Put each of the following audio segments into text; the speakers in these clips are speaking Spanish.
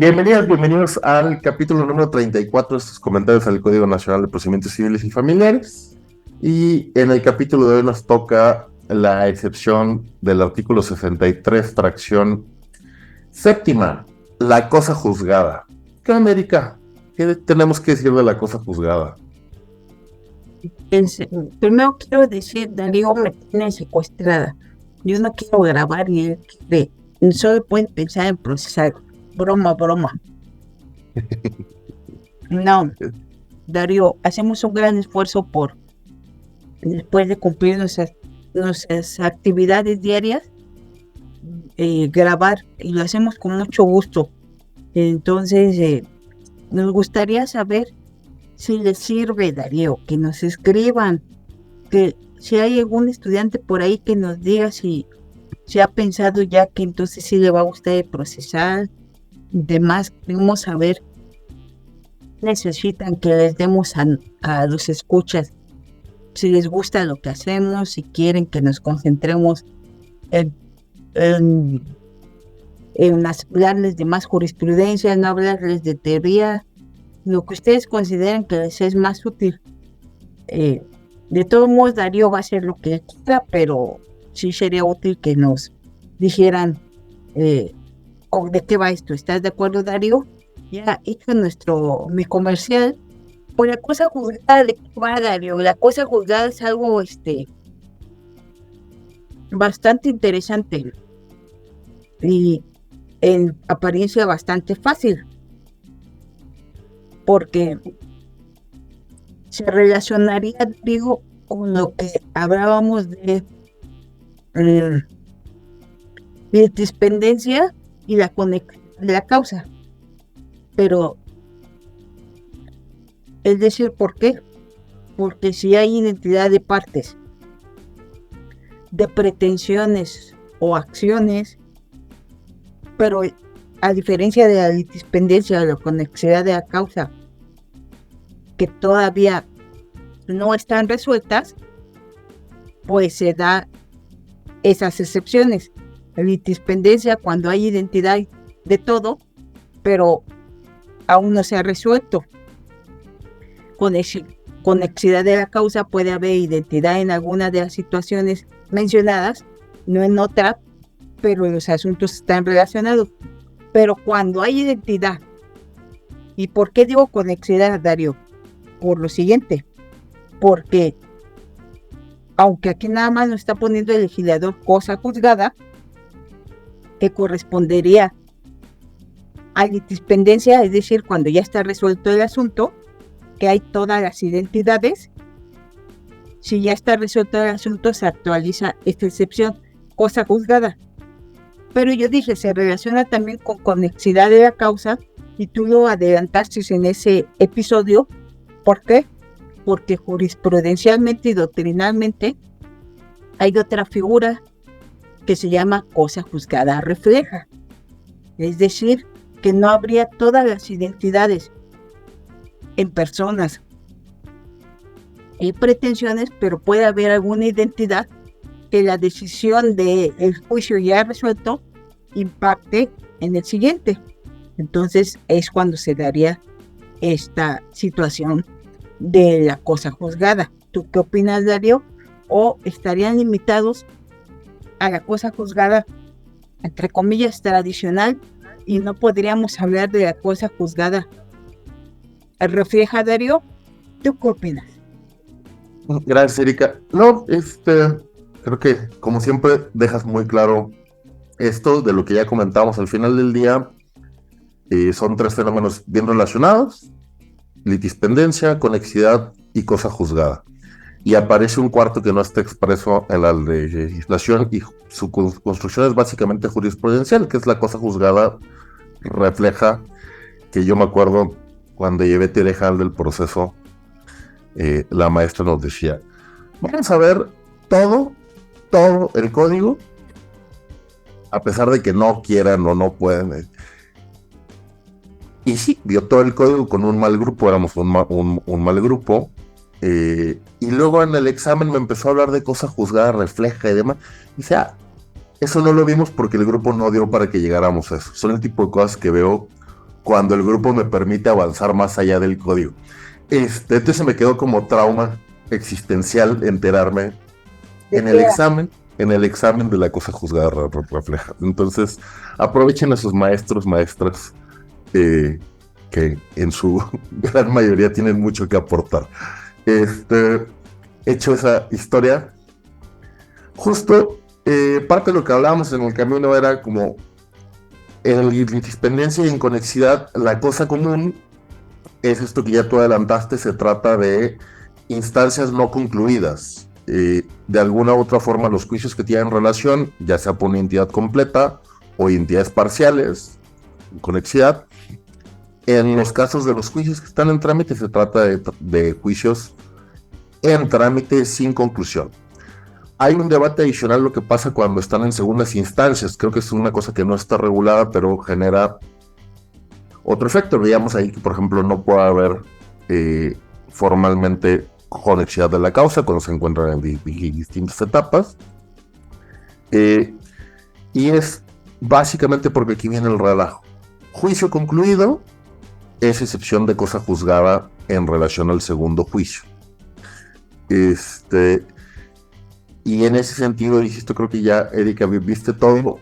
Bienvenidos al capítulo número 34 de estos comentarios al Código Nacional de Procedimientos Civiles y Familiares. Y en el capítulo de hoy nos toca la excepción del artículo 63, fracción séptima, la cosa juzgada. ¿Qué, América? ¿Qué tenemos que decir de la cosa juzgada? Primero quiero decir, Darío me tiene secuestrada. Yo no quiero grabar y él quiere. Solo pueden pensar en procesar. Broma. No, Darío, hacemos un gran esfuerzo por, después de cumplir nuestras actividades diarias, grabar, y lo hacemos con mucho gusto. Entonces, nos gustaría saber si les sirve, Darío, que nos escriban, que si hay algún estudiante por ahí que nos diga si ha pensado ya que entonces sí le va a gustar el procesar y demás. Queremos saber, necesitan que les demos a los escuchas si les gusta lo que hacemos, si quieren que nos concentremos en hablarles de más jurisprudencia, no hablarles de teoría, lo que ustedes consideren que les es más útil. De todos modos, Darío va a hacer lo que quiera, pero sí sería útil que nos dijeran de qué va esto. ¿Estás de acuerdo, Darío? Ya hecho mi comercial. Pues la cosa juzgada, ¿de qué va, Darío? La cosa juzgada es algo bastante interesante y en apariencia bastante fácil, porque se relacionaría, digo, con lo que hablábamos de dispendencia y la conexión de la causa. Pero, es decir, ¿por qué? Porque si hay identidad de partes, de pretensiones o acciones, pero a diferencia de la dispendencia o la conexidad de la causa, que todavía no están resueltas, pues se da esas excepciones. La litispendencia, cuando hay identidad de todo, pero aún no se ha resuelto. Conexidad de la causa, puede haber identidad en alguna de las situaciones mencionadas, no en otra, pero los asuntos están relacionados. Pero cuando hay identidad, ¿y por qué digo conexidad, Darío? Por lo siguiente, porque aunque aquí nada más nos está poniendo el legislador cosa juzgada, que correspondería a litispendencia, es decir, cuando ya está resuelto el asunto, que hay todas las identidades. Si ya está resuelto el asunto, se actualiza esta excepción, cosa juzgada. Pero yo dije, se relaciona también con conexidad de la causa, y tú lo adelantaste en ese episodio. ¿Por qué? Porque jurisprudencialmente y doctrinalmente hay otra figura que se llama cosa juzgada refleja. Es decir, que no habría todas las identidades en personas y pretensiones, pero puede haber alguna identidad que la decisión del juicio ya resuelto impacte en el siguiente. Entonces es cuando se daría esta situación de la cosa juzgada. ¿Tú qué opinas, Darío? ¿O estarían limitados a la cosa juzgada, entre comillas, tradicional, y no podríamos hablar de la cosa juzgada refleja, Darío? ¿Tú qué opinas? Gracias, Erika. No, creo que como siempre dejas muy claro esto de lo que ya comentábamos al final del día. Son tres fenómenos bien relacionados: litispendencia, conexidad y cosa juzgada. Y aparece un cuarto que no está expreso en la legislación, y su construcción es básicamente jurisprudencial, que es la cosa juzgada refleja, que yo me acuerdo cuando llevé teoría general del proceso, la maestra nos decía, vamos a ver todo el código, a pesar de que no quieran o no pueden. Y sí, vio todo el código con un mal grupo, éramos un mal grupo. Y luego en el examen me empezó a hablar de cosa juzgada refleja y demás. Y dice, eso no lo vimos porque el grupo no dio para que llegáramos a eso. Son el tipo de cosas que veo cuando el grupo me permite avanzar más allá del código. Entonces me quedó como trauma existencial enterarme ¿De en el qué era? examen, en el examen de la cosa juzgada refleja. Entonces, aprovechen a sus maestros, maestras, eh, que en su gran mayoría tienen mucho que aportar. Hecho esa historia, justo parte de lo que hablábamos en el camino era como en independencia y en conexidad, la cosa común es esto que ya tú adelantaste, se trata de instancias no concluidas. De alguna u otra forma, los juicios que tienen relación, ya sea por una entidad completa o entidades parciales, conexidad. En los casos de los juicios que están en trámite, se trata de juicios en trámite sin conclusión. Hay un debate adicional lo que pasa cuando están en segundas instancias. Creo que es una cosa que no está regulada, pero genera otro efecto. Veíamos ahí que, por ejemplo, no puede haber formalmente conexidad de la causa cuando se encuentran en distintas etapas. Y es básicamente porque aquí viene el relajo. Juicio concluido es excepción de cosa juzgada en relación al segundo juicio. Y en ese sentido, insisto, creo que ya, Erika, viste todo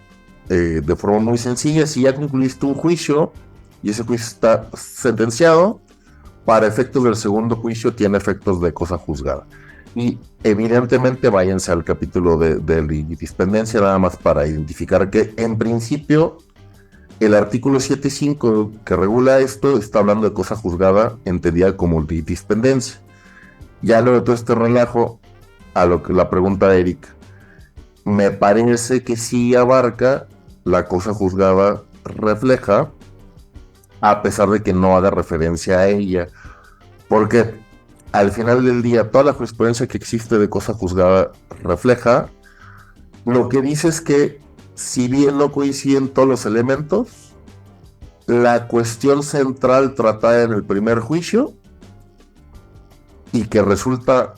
de forma muy sencilla. Si ya concluiste un juicio y ese juicio está sentenciado, para efectos del segundo juicio tiene efectos de cosa juzgada. Y evidentemente váyanse al capítulo de litispendencia, nada más para identificar que en principio el artículo 7.5 que regula esto está hablando de cosa juzgada entendida como litispendencia. Ya luego de todo este relajo, a lo que la pregunta de Erika, me parece que sí abarca la cosa juzgada refleja, a pesar de que no haga referencia a ella, porque al final del día toda la jurisprudencia que existe de cosa juzgada refleja, lo que dice es que si bien no coinciden todos los elementos, la cuestión central tratada en el primer juicio y que resulta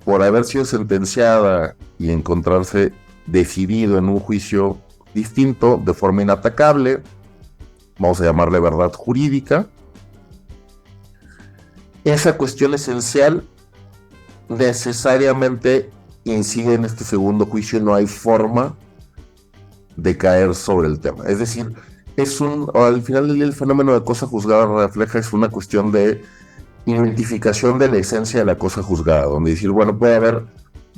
por haber sido sentenciada y encontrarse decidido en un juicio distinto de forma inatacable, vamos a llamarle verdad jurídica, esa cuestión esencial necesariamente incide en este segundo juicio y no hay forma de caer sobre el tema. Es decir, al final del día el fenómeno de cosa juzgada refleja es una cuestión de identificación de la esencia de la cosa juzgada, donde decir, bueno, puede haber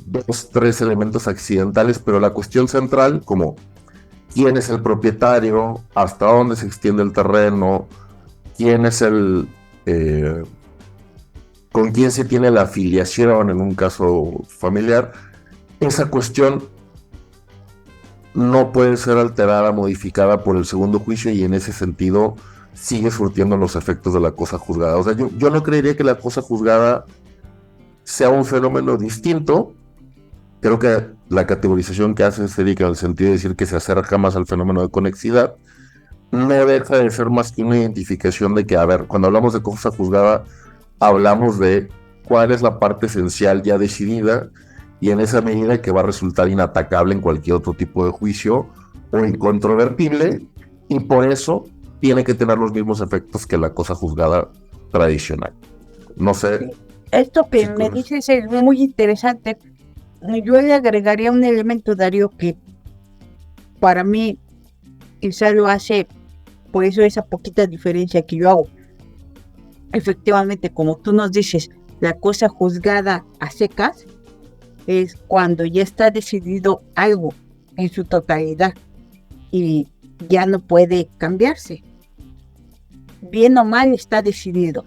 2, 3 elementos accidentales, pero la cuestión central, como quién es el propietario, hasta dónde se extiende el terreno, quién es con quién se tiene la afiliación en un caso familiar, esa cuestión no puede ser alterada, modificada por el segundo juicio y en ese sentido sigue surtiendo los efectos de la cosa juzgada. O sea, yo no creería que la cosa juzgada sea un fenómeno distinto. Creo que la categorización que hace Erika en el sentido de decir que se acerca más al fenómeno de conexidad no deja de ser más que una identificación de que, a ver, cuando hablamos de cosa juzgada hablamos de cuál es la parte esencial ya decidida y en esa medida que va a resultar inatacable en cualquier otro tipo de juicio o incontrovertible, y por eso tiene que tener los mismos efectos que la cosa juzgada tradicional. No sé. Esto que Sí, me dices es muy interesante. Yo le agregaría un elemento, Darío, que para mí quizá lo hace, por eso esa poquita diferencia que yo hago. Efectivamente, como tú nos dices, la cosa juzgada a secas es cuando ya está decidido algo en su totalidad y ya no puede cambiarse. Bien o mal está decidido.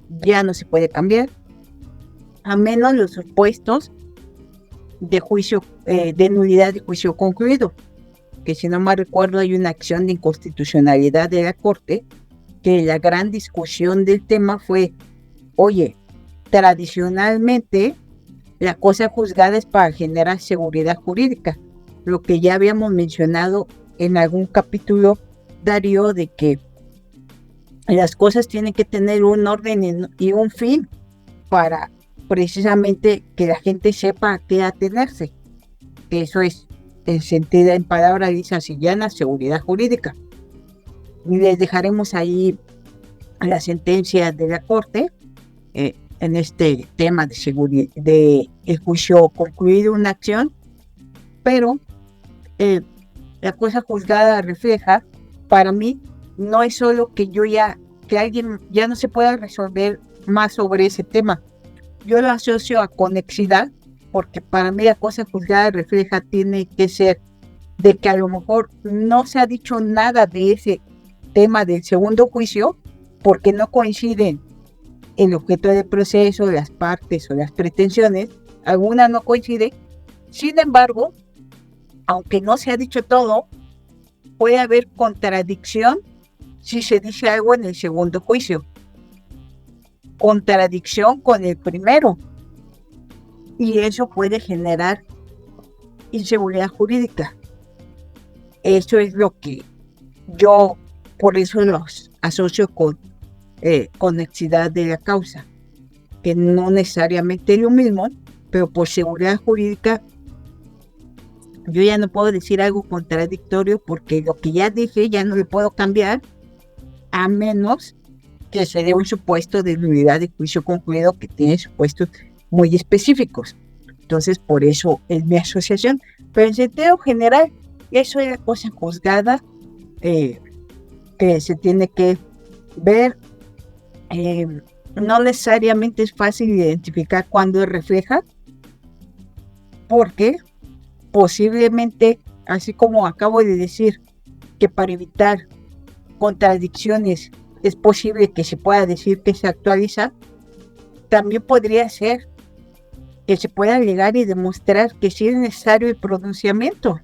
Ya no se puede cambiar, a menos los supuestos de juicio, de nulidad de juicio concluido, que si no mal recuerdo hay una acción de inconstitucionalidad de la Corte, que la gran discusión del tema fue, oye, tradicionalmente la cosa juzgada es para generar seguridad jurídica, lo que ya habíamos mencionado en algún capítulo, Darío, de que las cosas tienen que tener un orden y un fin para precisamente que la gente sepa a qué atenerse. Eso es, en sentido, en palabras lisas y llanas, seguridad jurídica. y les dejaremos ahí la sentencia de la Corte en este tema de seguridad, de el juicio concluido, una acción, pero la cosa juzgada refleja, para mí, no es solo que alguien ya no se pueda resolver más sobre ese tema. Yo lo asocio a conexidad, porque para mí la cosa juzgada refleja tiene que ser de que a lo mejor no se ha dicho nada de ese tema del segundo juicio, porque no coinciden el objeto del proceso, las partes o las pretensiones, alguna no coincide. Sin embargo, aunque no se ha dicho todo, puede haber contradicción si se dice algo en el segundo juicio, contradicción con el primero, y eso puede generar inseguridad jurídica. Eso es lo que yo, por eso los asocio con conexidad de la causa, que no necesariamente es lo mismo, pero por seguridad jurídica yo ya no puedo decir algo contradictorio, porque lo que ya dije ya no le puedo cambiar, a menos que se dé un supuesto de nulidad de juicio concluido que tiene supuestos muy específicos. Entonces, por eso es mi asociación. Pero en sentido general, eso es la cosa juzgada que se tiene que ver. No necesariamente es fácil identificar cuándo refleja, porque posiblemente, así como acabo de decir, que para evitar contradicciones es posible que se pueda decir que se actualiza, también podría ser que se pueda alegar y demostrar que sí es necesario el pronunciamiento.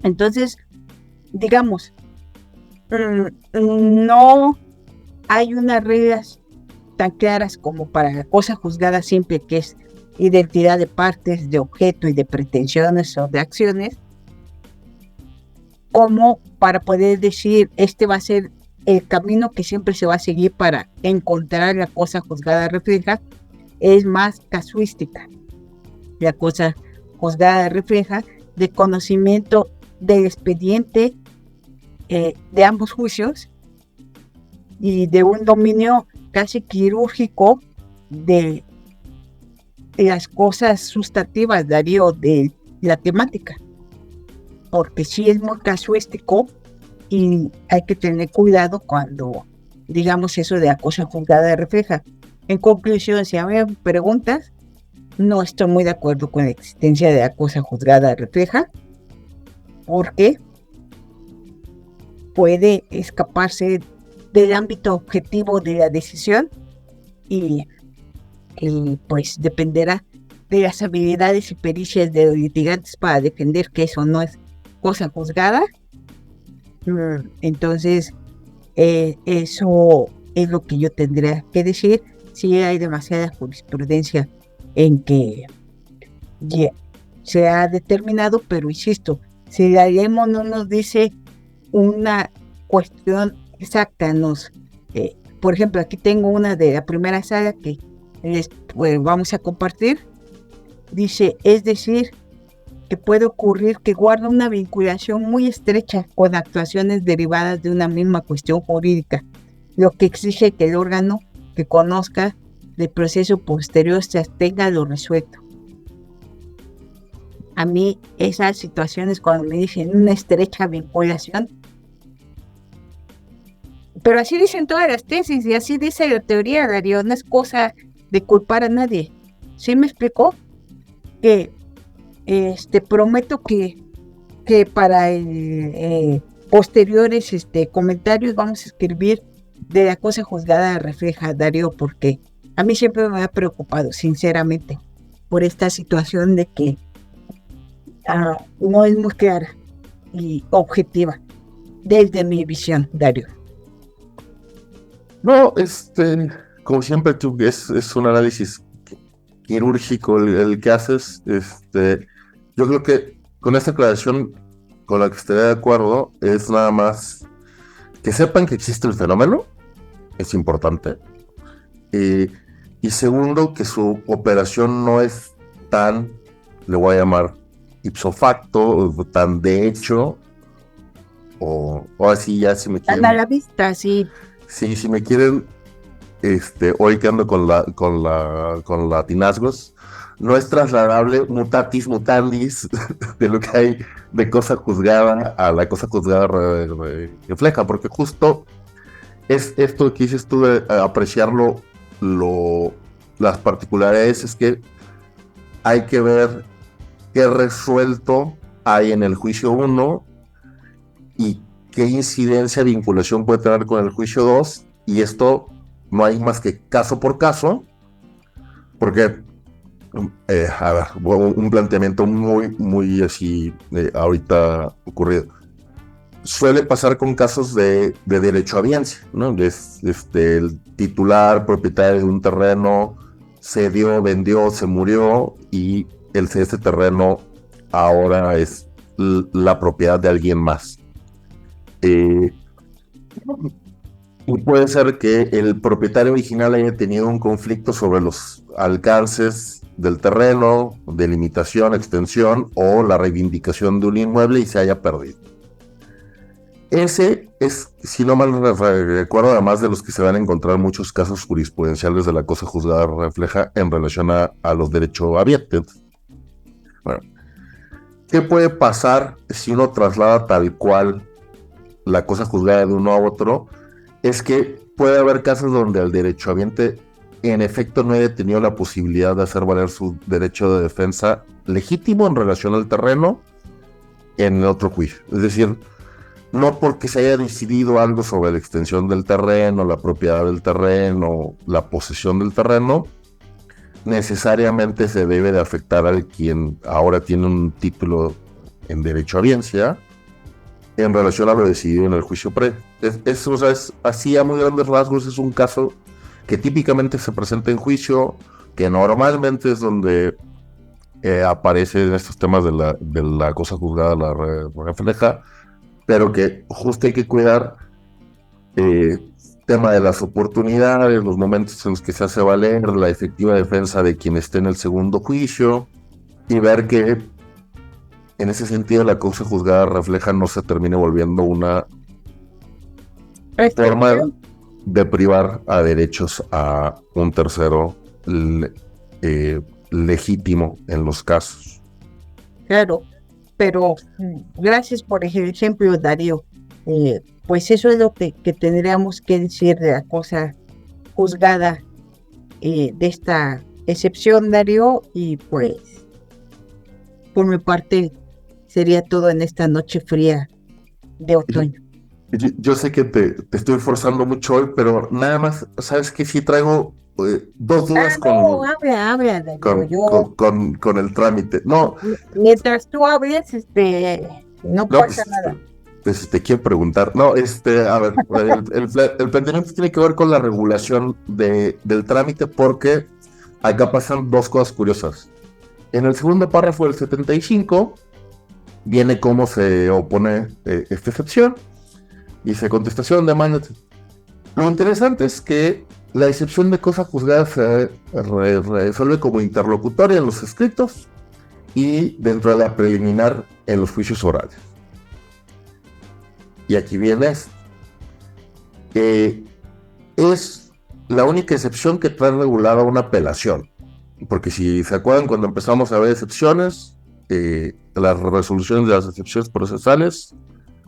Entonces, digamos, no hay unas reglas tan claras como para la cosa juzgada simple, que es identidad de partes, de objeto y de pretensiones o de acciones, como para poder decir este va a ser el camino que siempre se va a seguir para encontrar la cosa juzgada refleja. Es más casuística. La cosa juzgada refleja de conocimiento del expediente de ambos juicios y de un dominio casi quirúrgico de las cosas sustantivas, Darío, de la temática, porque sí es muy casuístico y hay que tener cuidado cuando digamos eso de la cosa juzgada refleja. En conclusión, si hay preguntas, no estoy muy de acuerdo con la existencia de la cosa juzgada refleja, porque puede escaparse del ámbito objetivo de la decisión y pues dependerá de las habilidades y pericias de los litigantes para defender que eso no es cosa juzgada. Entonces, eso es lo que yo tendría que decir. Si hay demasiada jurisprudencia en que se ha determinado, pero insisto, si la ley no nos dice una cuestión exacta, por ejemplo, aquí tengo una de la primera sala que pues, vamos a compartir. Dice, es decir, que puede ocurrir que guarda una vinculación muy estrecha con actuaciones derivadas de una misma cuestión jurídica, lo que exige que el órgano que conozca del proceso posterior se abstenga a lo resuelto. A mí esas situaciones cuando me dicen una estrecha vinculación, pero así dicen todas las tesis y así dice la teoría, Darío, no es cosa de culpar a nadie. ¿Sí me explicó? Que prometo que para posteriores comentarios vamos a escribir de la cosa juzgada refleja, Darío, porque a mí siempre me ha preocupado, sinceramente, por esta situación de que no es muy clara y objetiva desde mi visión, Darío. No, como siempre, tú, es un análisis quirúrgico el que haces. Yo creo que con esta aclaración con la que esté de acuerdo es nada más que sepan que existe el fenómeno, es importante. Y segundo, que su operación no es tan, le voy a llamar ipso facto, tan de hecho, o así ya si me Están a quieren, la vista, sí. sí, si me quieren, hoy que ando con latinazgos, no es trasladable mutatis mutandis de lo que hay de cosa juzgada a la cosa juzgada refleja, porque justo es esto que dices tú de apreciarlo, lo, las particularidades, es que hay que ver qué resuelto hay en el juicio uno y qué incidencia, vinculación puede tener con el juicio 2, y esto no hay más que caso por caso, porque, a ver, un planteamiento muy así, ahorita ocurrido. Suele pasar con casos de derechohabiencia, ¿no? El titular, propietario de un terreno, cedió, vendió, se murió y ese terreno ahora es la propiedad de alguien más. Eh, y puede ser que el propietario original haya tenido un conflicto sobre los alcances del terreno, delimitación, extensión o la reivindicación de un inmueble y se haya perdido. Ese es, si no mal recuerdo, además de los que se van a encontrar muchos casos jurisprudenciales de la cosa juzgada refleja en relación a los derechohabientes. Bueno, ¿qué puede pasar si uno traslada tal cual la cosa juzgada de uno a otro? Es que puede haber casos donde el derechohabiente en efecto no haya tenido la posibilidad de hacer valer su derecho de defensa legítimo en relación al terreno en el otro juicio. Es decir, no porque se haya decidido algo sobre la extensión del terreno, la propiedad del terreno, la posesión del terreno, necesariamente se debe de afectar al quien ahora tiene un título en derechohabiencia en relación a lo decidido en el juicio pre. O sea, es así a muy grandes rasgos, es un caso que típicamente se presenta en juicio, que normalmente es donde aparecen estos temas de la cosa juzgada, la refleja, pero que justo hay que cuidar eh, tema de las oportunidades, los momentos en los que se hace valer la efectiva defensa de quien esté en el segundo juicio y ver que en ese sentido la causa juzgada refleja no se termine volviendo una forma Excepción, de privar a derechos a un tercero legítimo en los casos. claro, pero gracias por el ejemplo, Darío. Pues eso es lo que tendríamos que decir de la cosa juzgada, de esta excepción, Darío, y pues por mi parte sería todo en esta noche fría de otoño. Yo sé que te estoy forzando mucho hoy, pero nada más, sabes que sí traigo dos Ah, dudas no, habla, Darío. con el trámite. No, Mientras tú hables, no no, pasa nada. pues te quiero preguntar. No, a ver, el planteamiento tiene que ver con la regulación del trámite, porque acá pasan dos cosas curiosas. En el segundo párrafo del 75 viene cómo se opone esta excepción. Dice contestación, demanda. Lo interesante es que la excepción de cosa juzgada se resuelve como interlocutoria en los escritos y dentro de la preliminar en los juicios orales. Y aquí viene esto. Es la única excepción que trae regulada una apelación. Porque si se acuerdan, cuando empezamos a ver excepciones, las resoluciones de las excepciones procesales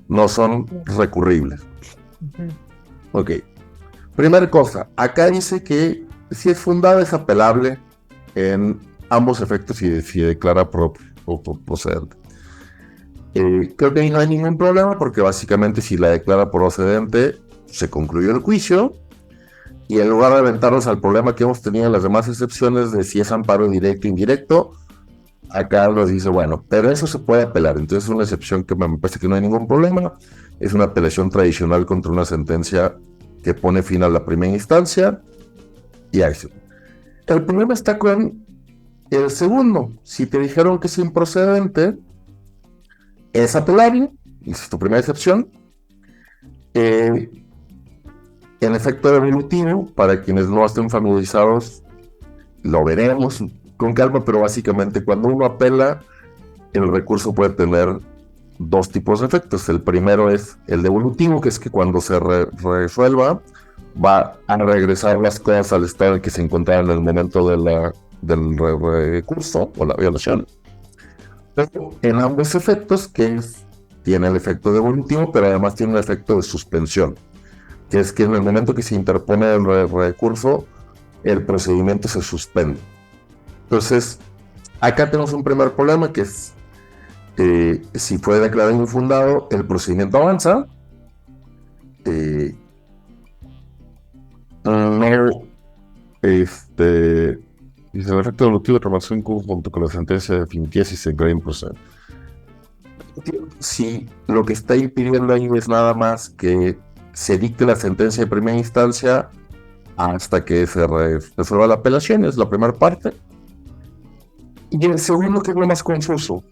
no son recurribles. Ok. Primera cosa, acá dice que si es fundada es apelable en ambos efectos y si declara propio o procedente. Creo que ahí no hay ningún problema, porque básicamente si la declara procedente se concluyó el juicio, y en lugar de aventarnos al problema que hemos tenido en las demás excepciones de si es amparo directo o indirecto, acá nos dice, bueno, pero eso se puede apelar. Entonces es una excepción que me parece que no hay ningún problema. Es una apelación tradicional contra una sentencia que pone fin a la primera instancia y acción. El problema está con el segundo. Si te dijeron que es improcedente, es apelable, es tu primera excepción. En efecto evolutivo, para quienes no estén familiarizados, lo veremos con calma, pero básicamente cuando uno apela, el recurso puede tener dos tipos de efectos. El primero es el devolutivo, que es que cuando se resuelva, va a regresar las cosas al estado en que se encontraban en el momento del recurso o la violación. Pero en ambos efectos, tiene el efecto devolutivo, pero además tiene un efecto de suspensión, que es que en el momento que se interpone el recurso, el procedimiento se suspende. Entonces, acá tenemos un primer problema, que es si fue declarado infundado, el procedimiento avanza. No, dice el efecto devolutivo de reclamación junto con la sentencia definitiva si se declara improcedente. Si lo que está impidiendo ahí es nada más que se dicte la sentencia de primera instancia hasta que se resuelva la apelación, es la primera parte. Y el segundo, que es lo más confuso,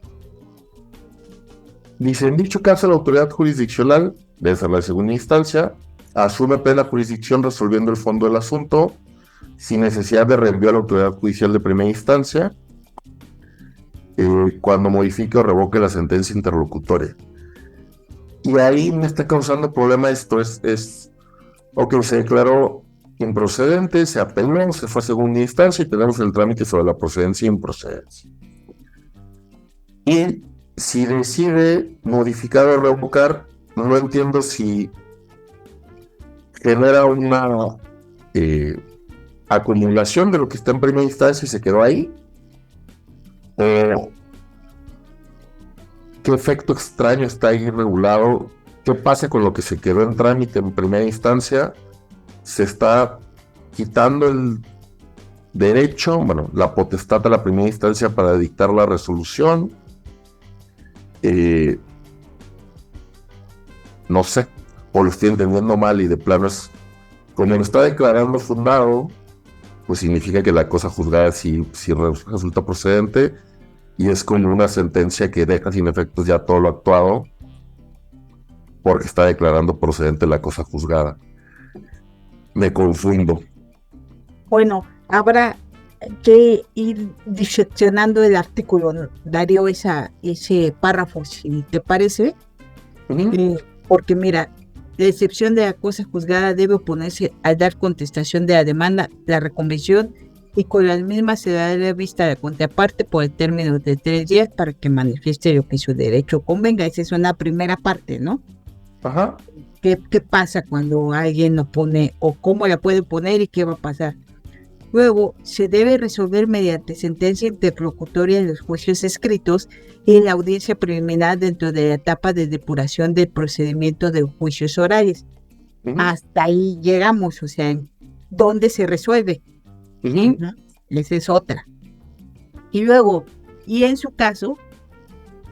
dice: en dicho caso, la autoridad jurisdiccional, desde la segunda instancia, asume plena jurisdicción resolviendo el fondo del asunto sin necesidad de reenvío a la autoridad judicial de primera instancia cuando modifique o revoque la sentencia interlocutoria. Y ahí me está causando problema esto, ok, se declaró improcedente, se apeló, se fue a segunda instancia y tenemos el trámite sobre la procedencia e improcedencia. Y si decide modificar o revocar, no entiendo si genera una acumulación de lo que está en primera instancia y se quedó ahí, o qué efecto extraño está ahí regulado, qué pasa con lo que se quedó en trámite en primera instancia. Se está quitando el derecho, la potestad de la primera instancia para dictar la resolución. No sé, o lo estoy entendiendo mal y de plano es, como lo está declarando fundado, pues significa que la cosa juzgada sí resulta procedente, y es como una sentencia que deja sin efectos ya todo lo actuado porque está declarando procedente la cosa juzgada. Me confundo. Bueno, habrá que ir diseccionando el artículo, Darío, ese párrafo, si te parece. Porque mira, la excepción de la cosa juzgada debe oponerse al dar contestación de la demanda, la reconvención, y con las mismas se dará vista a la contraparte por el término de 3 días para que manifieste lo que su derecho convenga. Esa es una primera parte, ¿no? Ajá. ¿Qué pasa cuando alguien no pone, o cómo la puede poner y qué va a pasar? Luego, se debe resolver mediante sentencia interlocutoria en los juicios escritos y en la audiencia preliminar dentro de la etapa de depuración del procedimiento de juicios orales. Hasta ahí llegamos, o sea, ¿dónde se resuelve? Esa es otra. Y luego, y en su caso,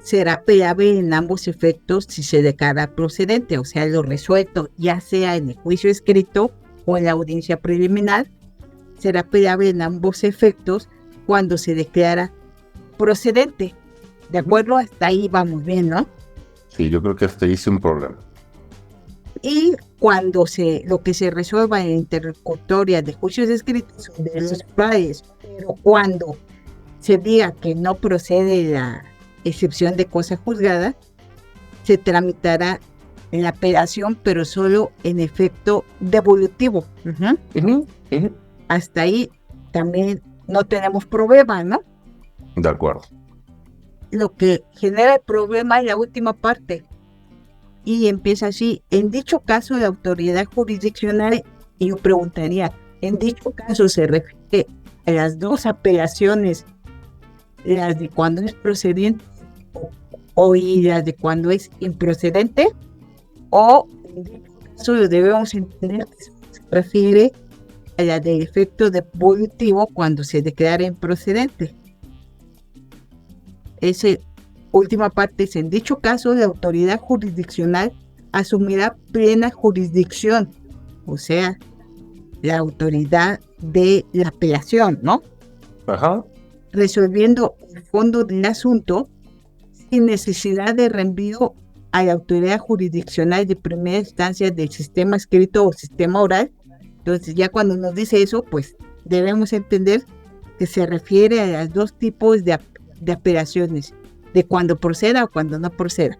será apelable en ambos efectos si se declara procedente, o sea, lo resuelto, ya sea en el juicio escrito o en la audiencia preliminar, será apelable en ambos efectos cuando se declara procedente. ¿De acuerdo? Hasta ahí vamos bien, ¿no? Sí, yo creo que hasta ahí sin problema. Y cuando lo que se resuelva en la interlocutoria de juicios escritos son de los padres, pero cuando se diga que no procede la excepción de cosa juzgada, se tramitará en la apelación, pero solo en efecto devolutivo. Hasta ahí también no tenemos problema, ¿no? De acuerdo. Lo que genera el problema es la última parte. Y empieza así: en dicho caso, la autoridad jurisdiccional, y yo preguntaría, ¿en dicho caso se refiere a las dos apelaciones, las de cuando es procedente y las de cuando es improcedente? O en dicho caso lo debemos entender que se refiere a la del efecto devolutivo cuando se declara improcedente? Esa última parte es: en dicho caso, la autoridad jurisdiccional asumirá plena jurisdicción, o sea, la autoridad de la apelación, ¿no? Ajá. Resolviendo el fondo del asunto sin necesidad de reenvío a la autoridad jurisdiccional de primera instancia del sistema escrito o sistema oral. Entonces, ya cuando nos dice eso, pues debemos entender que se refiere a los dos tipos de apelaciones, de cuando proceda o cuando no proceda.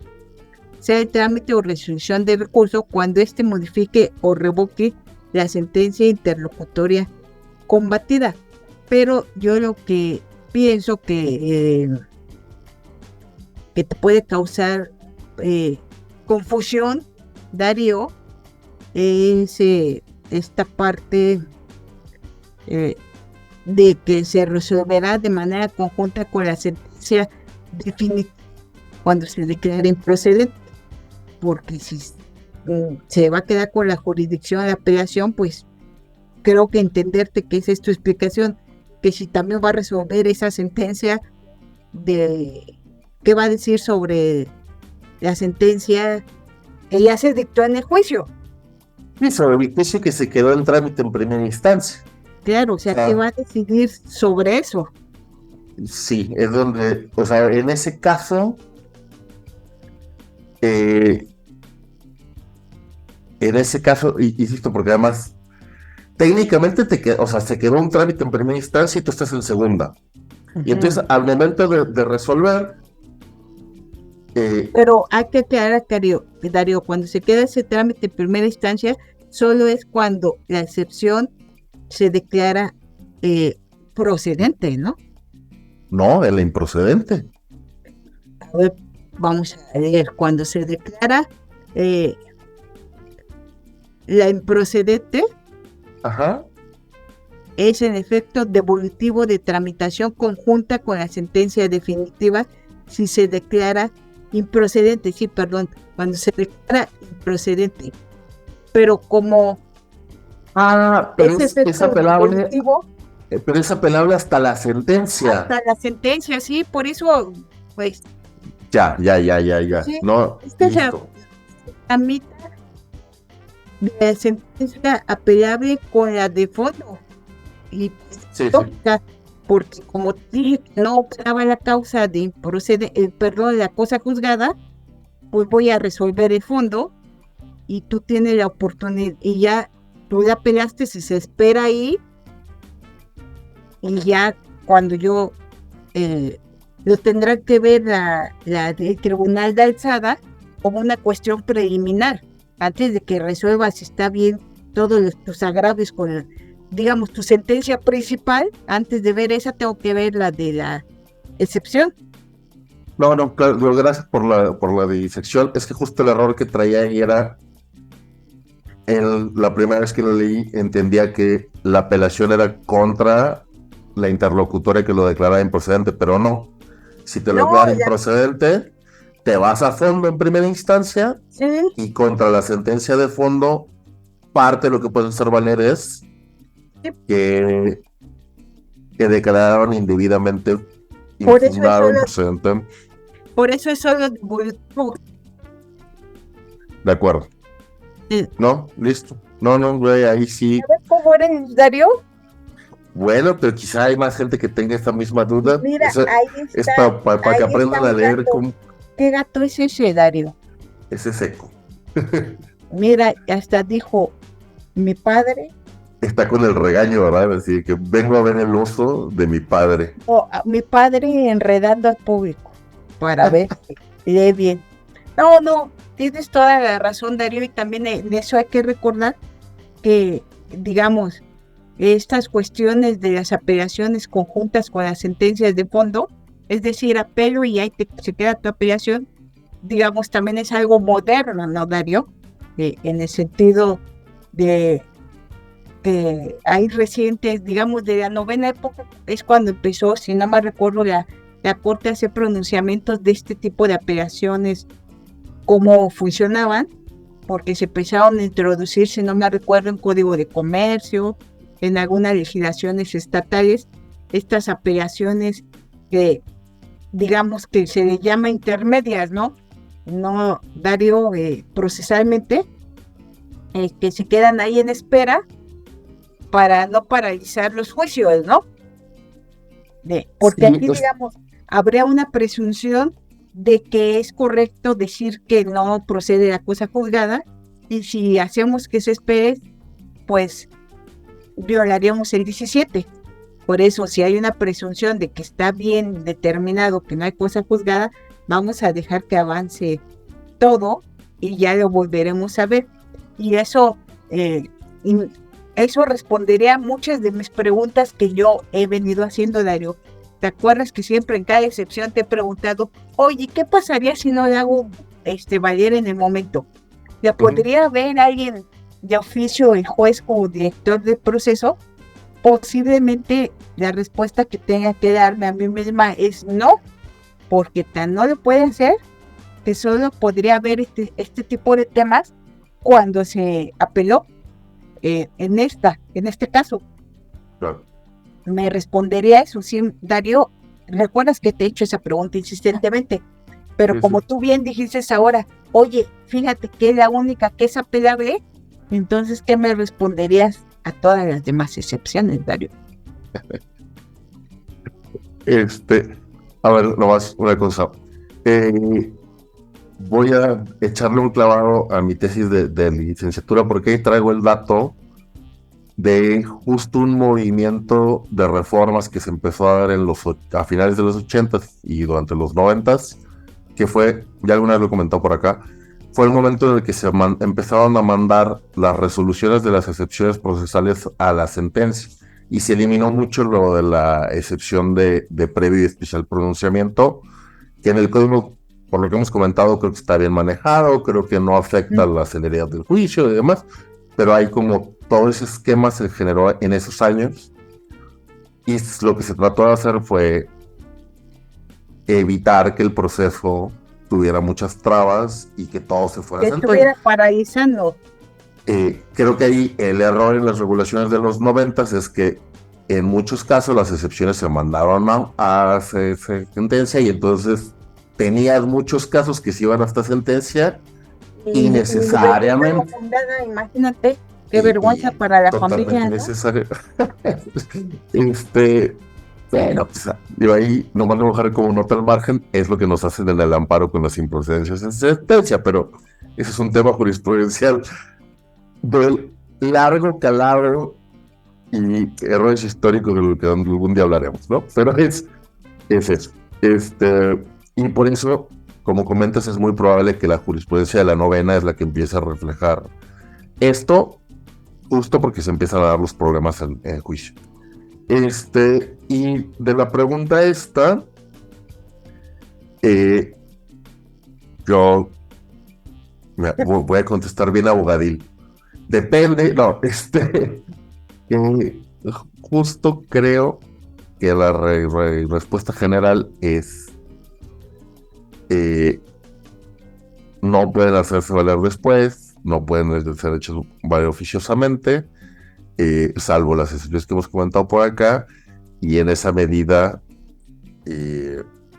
sea el trámite o resolución de recurso cuando éste modifique o revoque la sentencia interlocutoria combatida. Pero yo lo que pienso que te puede causar confusión, Darío, es esta parte de que se resolverá de manera conjunta con la sentencia definitiva cuando se declare improcedente, porque si se va a quedar con la jurisdicción de la apelación, pues creo que entenderte que esa es tu explicación, que si también va a resolver esa sentencia de qué va a decir sobre la sentencia que ya se dictó en el juicio. Sí, sobre el juicio que se quedó en trámite en primera instancia. Claro, o sea, ¿qué va a decidir sobre eso? Sí, es donde, o sea, en ese caso, insisto, porque además, técnicamente o sea, se quedó un trámite en primera instancia y tú estás en segunda. Y entonces, al momento de resolver... Pero hay que aclarar, Darío, cuando se queda ese trámite en primera instancia, solo es cuando la excepción se declara procedente, ¿no? No, de la improcedente. A ver, vamos a leer. Cuando se declara la improcedente, ajá, es en efecto devolutivo de tramitación conjunta con la sentencia definitiva si se declara improcedente, cuando se declara improcedente. Pero como pero es apelable, pero es apelable hasta la sentencia. Hasta la sentencia, sí, por eso, pues. Ya. Sí, no, listo. La mitad de la sentencia apelable con la de fondo. Y sí. Porque como dije, no operaba la causa de la cosa juzgada, pues voy a resolver el fondo y tú tienes la oportunidad y ya tú la apelaste, si se espera ahí y ya cuando yo lo tendrá que ver el tribunal de alzada como una cuestión preliminar antes de que resuelva si está bien todos tus agravios con digamos, tu sentencia principal. Antes de ver esa, tengo que ver la de la excepción. No, claro, gracias por la disección. Es que justo el error que traía ahí era, la primera vez que lo leí, entendía que la apelación era contra la interlocutoria que lo declaraba improcedente, pero no. Si te lo declara improcedente, te vas a fondo en primera instancia, sí, y contra la sentencia de fondo, parte de lo que puede hacer valer es que declararon indebidamente infundado improcedente. Por eso es solo de acuerdo. Sí. No, listo. No, güey, ahí sí. ¿Sabes cómo eres, Darío? Bueno, pero quizá hay más gente que tenga esta misma duda. Mira, ahí está. Es para que aprendan a leer. ¿Qué gato es ese, Darío? Ese seco. Mira, hasta dijo, mi padre. Está con el regaño, ¿verdad? Así que vengo a ver el oso de mi padre. Mi padre enredando al público para ver si lee bien. No, tienes toda la razón, Darío, y también en eso hay que recordar que, digamos, estas cuestiones de las apelaciones conjuntas con las sentencias de fondo, es decir, apelo y ahí se queda tu apelación, digamos, también es algo moderno, ¿no, Darío? En el sentido de que hay recientes, digamos, de la novena época, es cuando empezó, si no me recuerdo, la Corte a hacer pronunciamientos de este tipo de apelaciones, cómo funcionaban, porque se empezaron a introducir, si no me recuerdo, en Código de Comercio, en algunas legislaciones estatales, estas apelaciones que, digamos, que se les llama intermedias, ¿no? No, Darío, procesalmente, que se quedan ahí en espera para no paralizar los juicios, ¿no? Porque sí, aquí, digamos, habría una presunción de que es correcto decir que no procede la cosa juzgada, y si hacemos que se espere, pues violaríamos el 17. Por eso, si hay una presunción de que está bien determinado que no hay cosa juzgada, vamos a dejar que avance todo y ya lo volveremos a ver. Y eso, eso respondería a muchas de mis preguntas que yo he venido haciendo, Darío. ¿Te acuerdas que siempre en cada excepción te he preguntado, oye, ¿qué pasaría si no le hago valer en el momento? ¿La podría ver alguien de oficio, el juez o director del proceso? Posiblemente la respuesta que tenga que darme a mí misma es no, porque tan no lo puede hacer que solo podría haber este tipo de temas cuando se apeló en este caso. Claro. Me respondería eso, sí, Darío. Recuerdas que te he hecho esa pregunta insistentemente, pero Sí, como sí. tú bien dijiste ahora, oye, fíjate que es la única que es apelable, entonces, ¿qué me responderías a todas las demás excepciones, Darío? A ver, nomás una cosa. Voy a echarle un clavado a mi tesis de licenciatura porque ahí traigo el dato de justo un movimiento de reformas que se empezó a dar a finales de los 80s y durante los 90s, que fue, ya alguna vez lo he comentado por acá, fue el momento en el que se empezaron a mandar las resoluciones de las excepciones procesales a la sentencia y se eliminó mucho lo de la excepción de previo y especial pronunciamiento, que en el código, por lo que hemos comentado, creo que está bien manejado, creo que no afecta la celeridad del juicio y demás, pero hay como todo ese esquema se generó en esos años y lo que se trató de hacer fue evitar que el proceso tuviera muchas trabas y que todo se fuera Que sentando. estuviera paralizando. Creo que ahí el error en las regulaciones de los 90 es que en muchos casos las excepciones se mandaron a sentencia y entonces tenías muchos casos que se iban hasta sentencia Y innecesariamente. Imagínate, qué vergüenza para la Totalmente familia, ¿no? innecesario. Pero pues, digo, ahí nomás lo dejar como nota al margen, es lo que nos hacen en el amparo con las improcedencias en sentencia, pero ese es un tema jurisprudencial del largo calado y errores históricos de lo que algún día hablaremos, ¿no? Pero es eso. Y por eso, como comentas, es muy probable que la jurisprudencia de la novena es la que empiece a reflejar esto, justo porque se empiezan a dar los problemas en el juicio. Y de la pregunta esta, yo voy a contestar bien abogadil. Depende, no, justo creo que la respuesta general es no pueden hacerse valer después, no pueden ser hechos valer oficiosamente, salvo las excepciones que hemos comentado por acá, y en esa medida...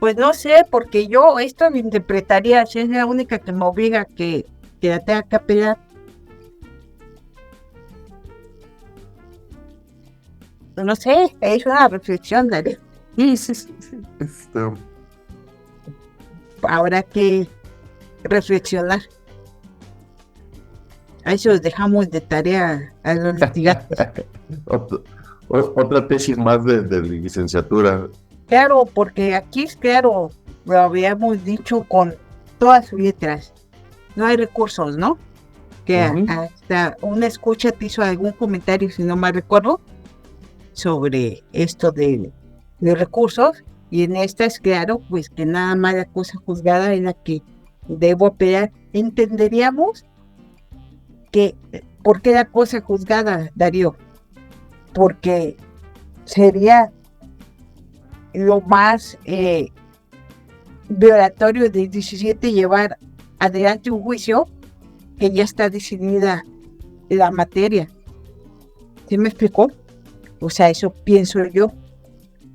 Pues no sé, porque yo esto lo interpretaría, si es la única que me obliga que la tenga que apelar. No sé, es una reflexión, Darío. Habrá que reflexionar. A eso dejamos de tarea a los litigantes. Otra tesis más de licenciatura. Claro, porque aquí es claro, lo habíamos dicho con todas sus letras. No hay recursos, ¿no? Que hasta una escucha te hizo algún comentario, si no mal recuerdo, sobre esto de recursos, y en esta es claro, pues que nada más la cosa juzgada es la que debo apelar. Entenderíamos que, ¿por qué la cosa juzgada, Darío? Porque sería lo más violatorio del 17 llevar adelante un juicio que ya está decidida la materia. ¿Sí me explicó? O sea, eso pienso yo.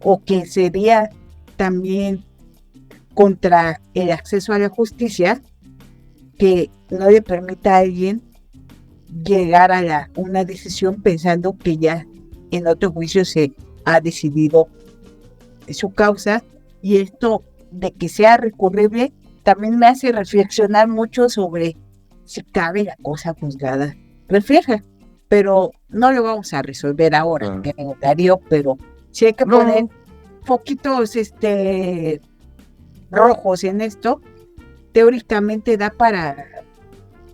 O que sería también contra el acceso a la justicia que no le permita a alguien llegar a una decisión pensando que ya en otro juicio se ha decidido su causa, y esto de que sea recurrible también me hace reflexionar mucho sobre si cabe la cosa juzgada. Refleja, pero no lo vamos a resolver ahora, Darío, pero sí hay que poner poquitos rojos en esto. teóricamente da para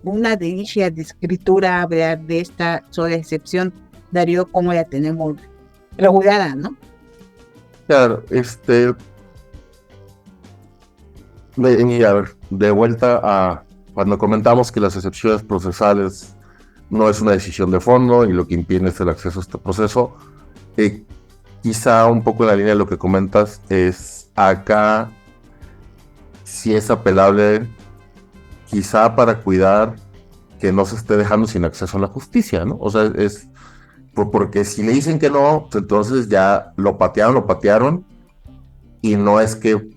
una delicia de escritura hablar de esta sola excepción, Darío, como la tenemos regulada, ¿no? Claro, y a ver, de vuelta a cuando comentamos que las excepciones procesales no es una decisión de fondo y lo que impide es el acceso a este proceso, quizá un poco en la línea de lo que comentas es acá si es apelable quizá para cuidar que no se esté dejando sin acceso a la justicia, ¿no? O sea, es porque si le dicen que no, entonces ya lo patearon y no es que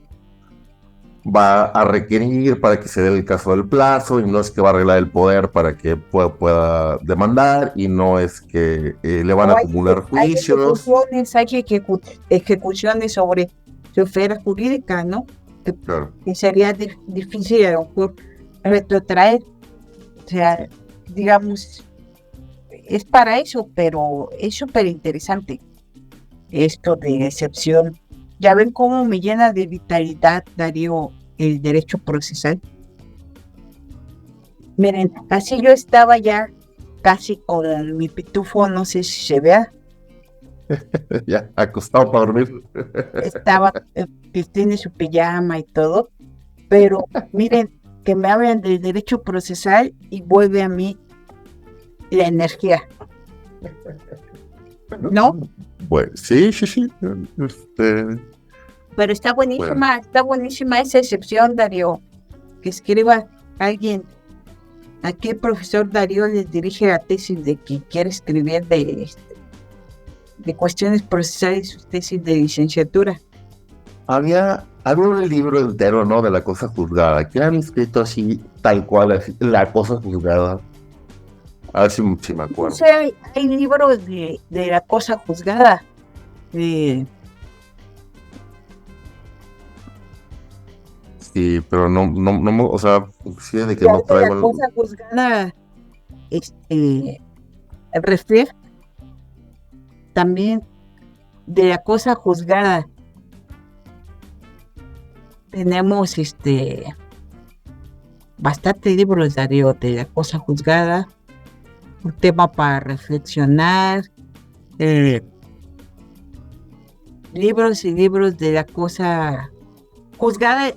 va a requerir para que se dé el caso del plazo, y no es que va a arreglar el poder para que pueda demandar, y no es que le van a acumular juicios. Hay ejecuciones sobre su esfera jurídica, ¿no? Claro. Que sería difícil a lo mejor retrotraer. O sea, digamos, es para eso, pero es súper interesante esto de excepción. Ya ven cómo me llena de vitalidad, Darío, el derecho procesal. Miren, así yo estaba ya casi con mi pitufo, no sé si se vea. Ya, acostado para dormir. Estaba, que tiene su pijama y todo, pero miren, que me hablan del derecho procesal y vuelve a mí la energía. ¿No? Bueno, sí. Pero está buenísima esa excepción, Darío. Que escriba alguien. Aquí el profesor Darío les dirige la tesis de que quiere escribir de cuestiones procesales, su tesis de licenciatura. Había un libro entero, ¿no? De la cosa juzgada, que han escrito así, tal cual, así, la cosa juzgada. A ver si me acuerdo. O sea, hay libros de la cosa juzgada. Sí, pero no, o sea, sí, de que no traigo. La cosa juzgada refleja también de la cosa juzgada. Tenemos bastantes libros, Darío, de la cosa juzgada, un tema para reflexionar, libros y libros de la cosa juzgada.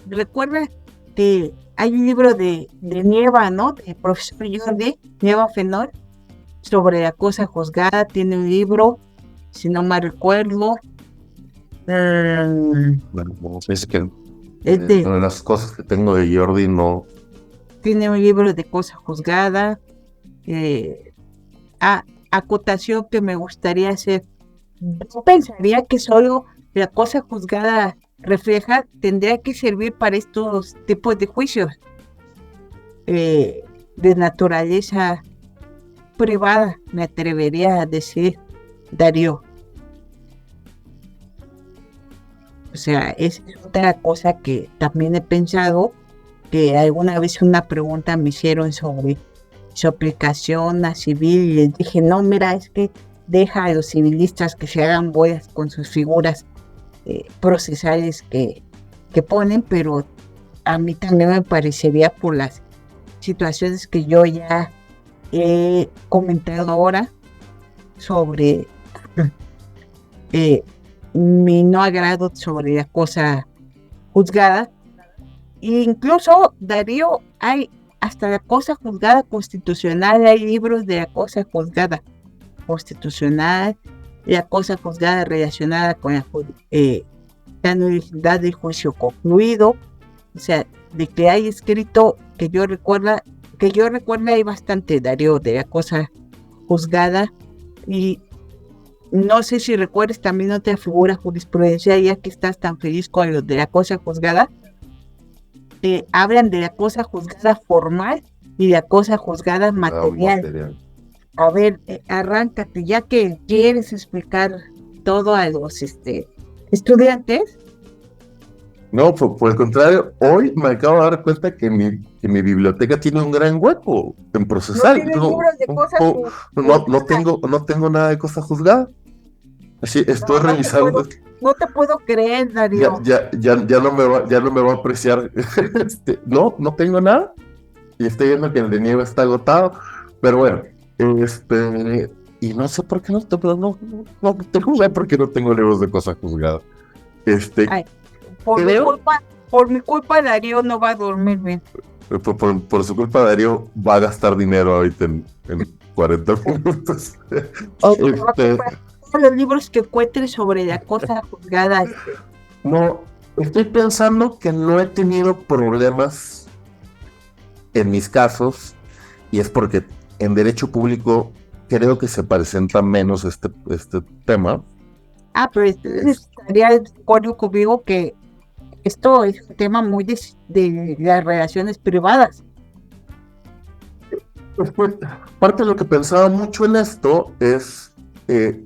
Recuerda que hay un libro de Nieva, ¿no? Del profesor Jordi Nieva Fenol, sobre la cosa juzgada. Tiene un libro, si no me recuerdo. Bueno, es que de las cosas que tengo de Jordi no. Tiene un libro de cosa juzgada. Acotación que me gustaría hacer. Yo pensaría que solo la cosa juzgada refleja, tendría que servir para estos tipos de juicios de naturaleza privada, me atrevería a decir, Darío. O sea, es otra cosa que también he pensado, que alguna vez una pregunta me hicieron sobre su aplicación a civil y les dije, no, mira, es que deja a los civilistas que se hagan bolas con sus figuras procesales que ponen, pero a mí también me parecería, por las situaciones que yo ya he comentado ahora sobre mi no agrado sobre la cosa juzgada. E incluso, Darío, hay hasta la cosa juzgada constitucional, hay libros de la cosa juzgada constitucional, la cosa juzgada relacionada con la nulidad del juicio concluido. O sea, de que hay escrito, que yo recuerda hay bastante, Darío, de la cosa juzgada. Y no sé si recuerdas también otra figura jurisprudencial, ya que estás tan feliz con lo de la cosa juzgada. Hablan de la cosa juzgada formal y la cosa juzgada material. A ver, arráncate, ya que quieres explicar todo a los estudiantes. No, por el contrario, hoy me acabo de dar cuenta que mi biblioteca tiene un gran hueco en procesal. No tengo tengo nada de cosa juzgada. Sí, estoy No te revisando. puedo, no te puedo creer, Ya, Darío. ya no me va a apreciar. No, no tengo nada. Y estoy viendo que el de nieve está agotado. Pero bueno, y no sé por qué no tengo idea por qué no tengo libros de cosas juzgadas. Este, Ay, por mi creo, culpa, por mi culpa, Darío no va a dormir bien. por su culpa, Darío va a gastar dinero ahorita en 40 minutos. O te va a Este, comprar todos los libros que encuentres sobre la cosa juzgada. no, estoy pensando que no he tenido problemas en mis casos, y es porque en derecho público creo que se presenta menos este tema. Ah, pero estaría de acuerdo conmigo que esto es un tema muy de las relaciones privadas. Pues, parte de lo que pensaba mucho en esto es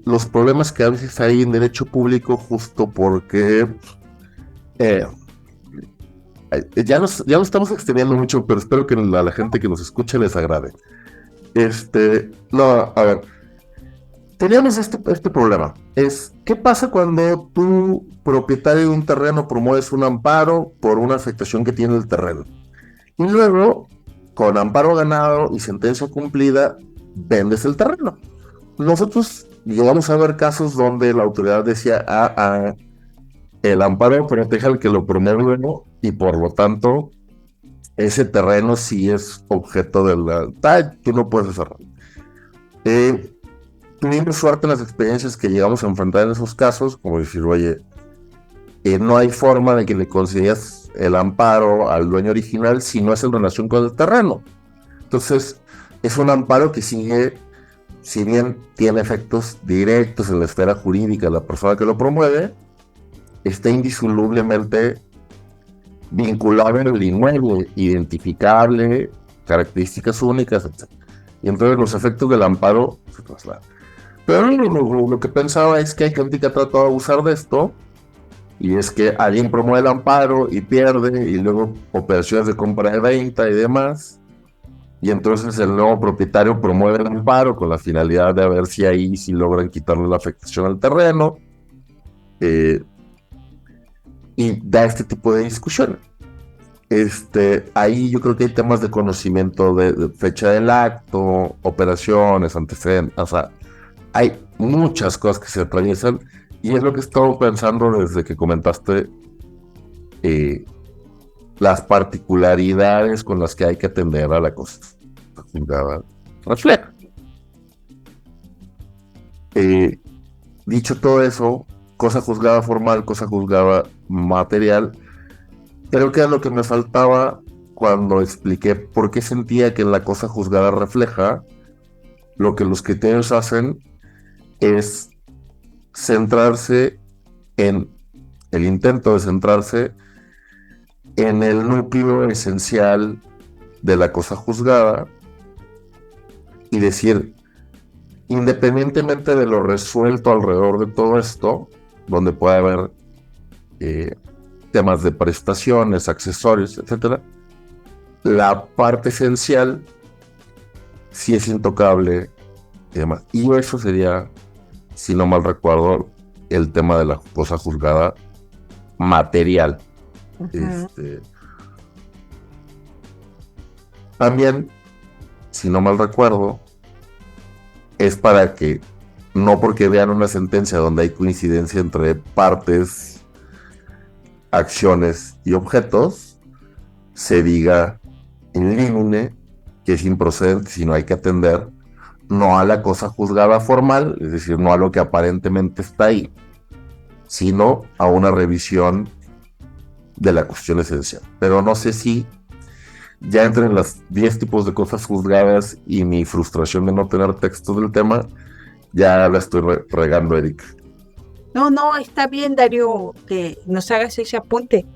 los problemas que a veces hay en derecho público justo porque eh, ya nos estamos extendiendo mucho, pero espero que a la gente que nos escuche les agrade. No, a ver, teníamos este problema. ¿Qué pasa cuando tú, propietario de un terreno, promueves un amparo por una afectación que tiene el terreno? Y luego, con amparo ganado y sentencia cumplida, vendes el terreno. Nosotros llegamos a ver casos donde la autoridad decía, el amparo protege al que lo promueve, ¿no? Y por lo tanto, ese terreno sí es objeto de tú no puedes hacerlo. Eh, Tuvimos suerte en las experiencias que llegamos a enfrentar en esos casos, como decir, oye, no hay forma de que le concedas el amparo al dueño original si no es en relación con el terreno. Entonces, es un amparo que sigue, si bien tiene efectos directos en la esfera jurídica de la persona que lo promueve, está indisolublemente vinculable al inmueble, identificable, características únicas, etc. Y entonces los efectos del amparo se trasladan. Pero lo que pensaba es que hay gente que ha tratado de abusar de esto, y es que alguien promueve el amparo y pierde, y luego operaciones de compra y venta y demás, y entonces el nuevo propietario promueve el amparo con la finalidad de ver si ahí sí logran quitarle la afectación al terreno, eh, y da este tipo de discusiones. Ahí yo creo que hay temas de conocimiento de fecha del acto, operaciones, antecedentes, o sea, hay muchas cosas que se atraviesan, y es lo que he estado pensando desde que comentaste eh, las particularidades con las que hay que atender a la cosa juzgada refleja. Eh, Dicho todo eso, cosa juzgada formal, cosa juzgada material, creo que era lo que me faltaba cuando expliqué por qué sentía que en la cosa juzgada refleja lo que los criterios hacen es centrarse en el intento de centrarse en el núcleo esencial de la cosa juzgada y decir, independientemente de lo resuelto alrededor de todo esto, donde puede haber temas de prestaciones, accesorios, etcétera, la parte esencial sí es intocable y demás. Y eso sería, si no mal recuerdo, el tema de la cosa juzgada material. Ujú. También, si no mal recuerdo, es para que, no porque vean una sentencia donde hay coincidencia entre partes, acciones y objetos, se diga in limine que es improcedente, sino hay que atender no a la cosa juzgada formal, es decir, no a lo que aparentemente está ahí, sino a una revisión de la cuestión esencial. Pero no sé si ya entre las 10 tipos de cosas juzgadas y mi frustración de no tener texto del tema, ya la estoy regando, Eric. No, no, está bien, Darío, que nos hagas ese apunte.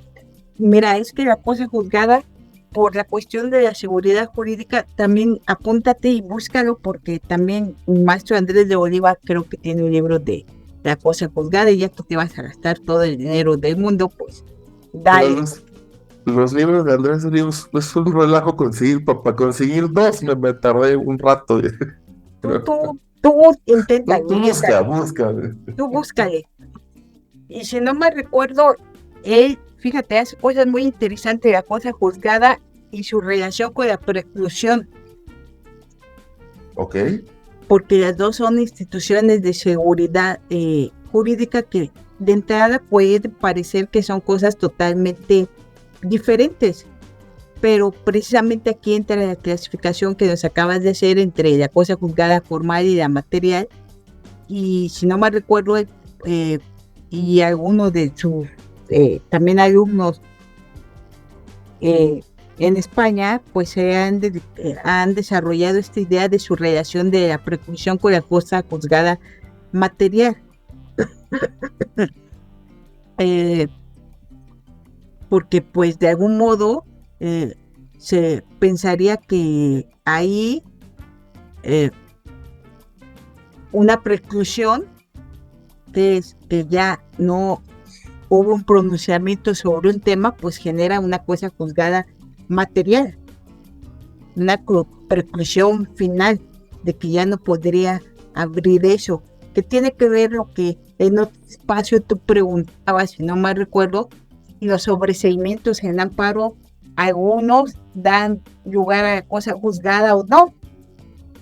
Mira, es que la cosa juzgada, por la cuestión de la seguridad jurídica, también apúntate y búscalo, porque también el maestro Andrés de Oliva creo que tiene un libro de la cosa juzgada, y ya que te vas a gastar todo el dinero del mundo, pues Pero dale. los libros de Andrés Ríos es un relajo conseguir, para conseguir dos me tardé un rato. Tú, tú, Creo. Tú inténtalo, Tú busca. tú búscale. Y si no me recuerdo, él, fíjate, hace cosas muy interesantes, la cosa juzgada y su relación con la preclusión, Ok, porque las dos son instituciones de seguridad jurídica que de entrada puede parecer que son cosas totalmente diferentes, pero precisamente aquí entra la clasificación que nos acabas de hacer entre la cosa juzgada formal y la material, y si no me recuerdo, y algunos de sus también alumnos en España, pues han desarrollado esta idea de su relación de la preclusión con la cosa juzgada material. Porque pues de algún modo se pensaría que ahí una preclusión es que ya no hubo un pronunciamiento sobre un tema, pues genera una cosa juzgada material, una preclusión final de que ya no podría abrir eso, que tiene que ver lo que en otro espacio tú preguntabas, si no me recuerdo, y los sobreseimientos en amparo, algunos dan lugar a la cosa juzgada o no. O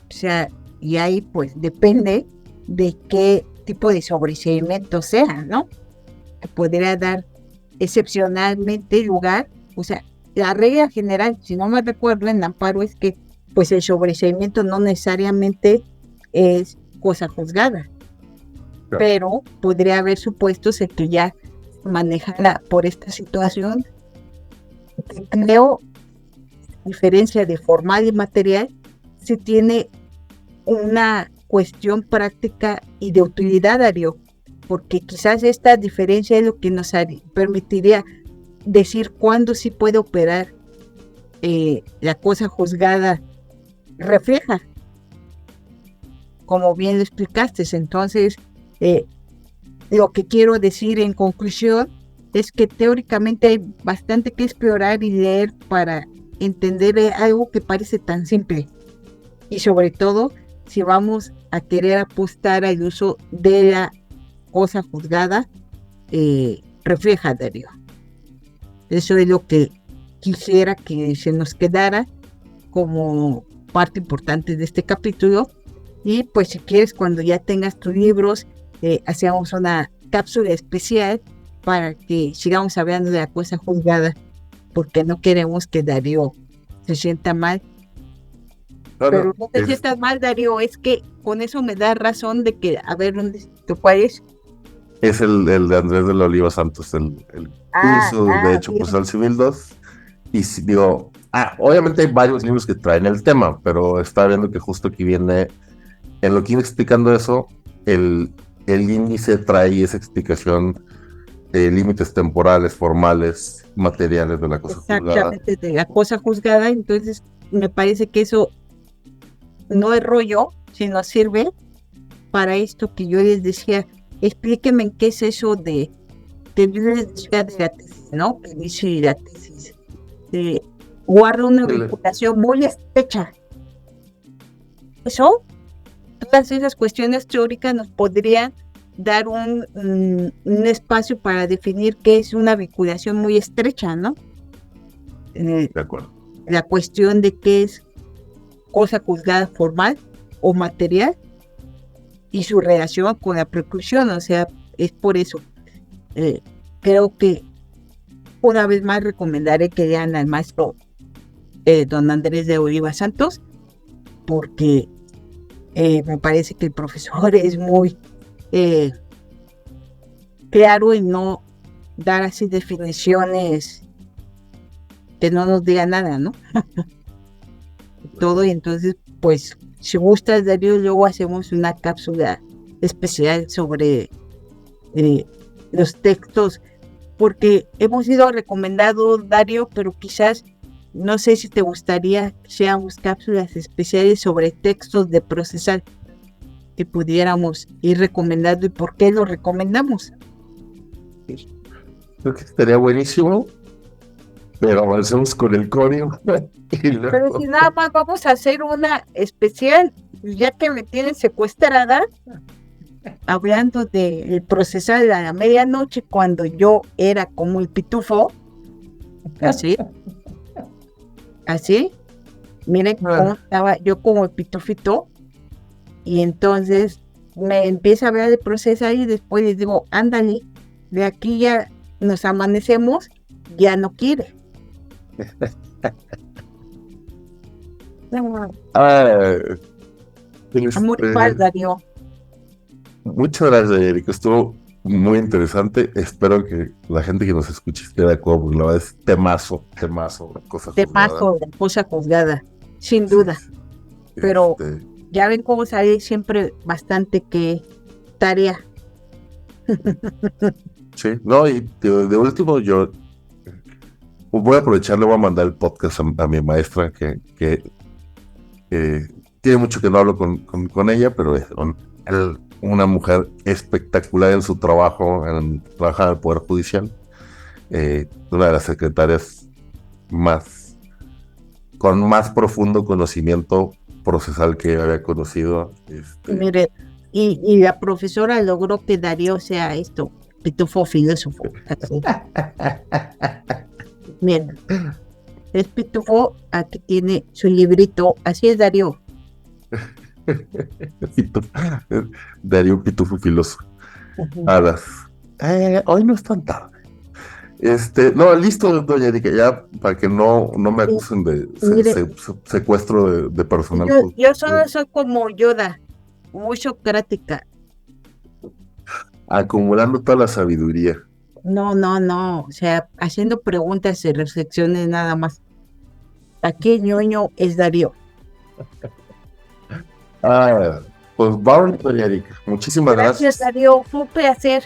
sea, y ahí pues depende de qué tipo de sobreseimiento sea, ¿no? Que podría dar excepcionalmente lugar, o sea, la regla general, si no me recuerdo, en amparo es que pues el sobreseimiento no necesariamente es cosa juzgada, claro. pero podría haber supuestos en que ya manejada por esta situación, que creo, diferencia de formal y material, se tiene una cuestión práctica y de utilidad, Darío, porque quizás esta diferencia es lo que nos permitiría decir cuándo sí puede operar la cosa juzgada refleja, como bien lo explicaste. Entonces, lo que quiero decir en conclusión es que teóricamente hay bastante que explorar y leer para entender algo que parece tan simple, y sobre todo si vamos a querer apostar al uso de la cosa juzgada refleja, Darío. Eso es lo que quisiera que se nos quedara como parte importante de este capítulo. Y pues si quieres, cuando ya tengas tus libros, hacemos una cápsula especial para que sigamos hablando de la cosa juzgada, porque no queremos que Darío se sienta mal. Pero no te sientas mal, Darío, es que con eso me da razón de que, a ver, ¿cuál es? Es el de Andrés de la Oliva Santos, el curso de Derecho Procesal Civil 2. Y digo, obviamente hay varios libros que traen el tema, pero estaba viendo que justo aquí viene, en lo que iba explicando eso, el índice trae esa explicación de límites temporales, formales, materiales de la cosa juzgada. Exactamente, de la cosa juzgada. Entonces, me parece que eso no es rollo, sino sirve para esto que yo les decía. Explíquenme en qué es eso de yo les decía de la tesis, ¿no? Que dice la tesis. Guarda una vinculación muy estrecha. Eso, todas esas cuestiones teóricas nos podrían dar un espacio para definir qué es una vinculación muy estrecha, ¿no? De acuerdo. La cuestión de qué es cosa juzgada formal o material y su relación con la preclusión. O sea, es por eso. Creo que una vez más recomendaré que lean al maestro don Andrés de Oliva Santos, porque me parece que el profesor es muy claro en no dar así definiciones que no nos diga nada, ¿no? Todo. Y entonces, pues, si gustas, Darío, luego hacemos una cápsula especial sobre los textos, porque hemos ido recomendando, Darío, pero quizás, no sé si te gustaría que seamos cápsulas especiales sobre textos de procesal que pudiéramos ir recomendando y por qué lo recomendamos. Creo que estaría buenísimo, pero avancemos con el código. Pero si nada más vamos a hacer una especial ya que me tienen secuestrada, hablando del procesar a la medianoche, cuando yo era como el pitufo, así, así, miren cómo estaba yo como el pitufito, y entonces me empieza a hablar de procesar y después les digo, ándale, de aquí ya nos amanecemos, ya no quiere. Ah, Amor este, igual, Darío. muchas gracias, Erika. Estuvo muy interesante. Espero que la gente que nos escuche esté de acuerdo, porque la verdad es temazo, la cosa De juzgada. paso, la cosa juzgada, sin Sí, duda. sí. Pero Este, ya ven cómo sale siempre bastante que tarea. sí, no, y de último, yo voy a aprovechar, le voy a mandar el podcast a mi maestra, que tiene mucho que no hablo con ella, pero es una mujer espectacular en su trabajo, trabaja en el Poder Judicial, una de las secretarias con más profundo conocimiento procesal que había conocido. Mire, y la profesora logró que Darío sea esto, pitufo filósofo. Así. Miren, es pitufo, aquí tiene su librito, así es Darío. Darío Pitufo Filósofo. Ujú. Hoy no es tan tarde. No, listo, doña Erika, ya para que no me acusen de Mire, secuestro de personal. yo solo soy como Yoda, muy socrática. Acumulando toda la sabiduría. No, o sea, haciendo preguntas y reflexiones nada más. Aquí el ñoño es Darío. Pues vamos, doña Erika. Muchísimas Gracias, gracias. Darío, fue un placer.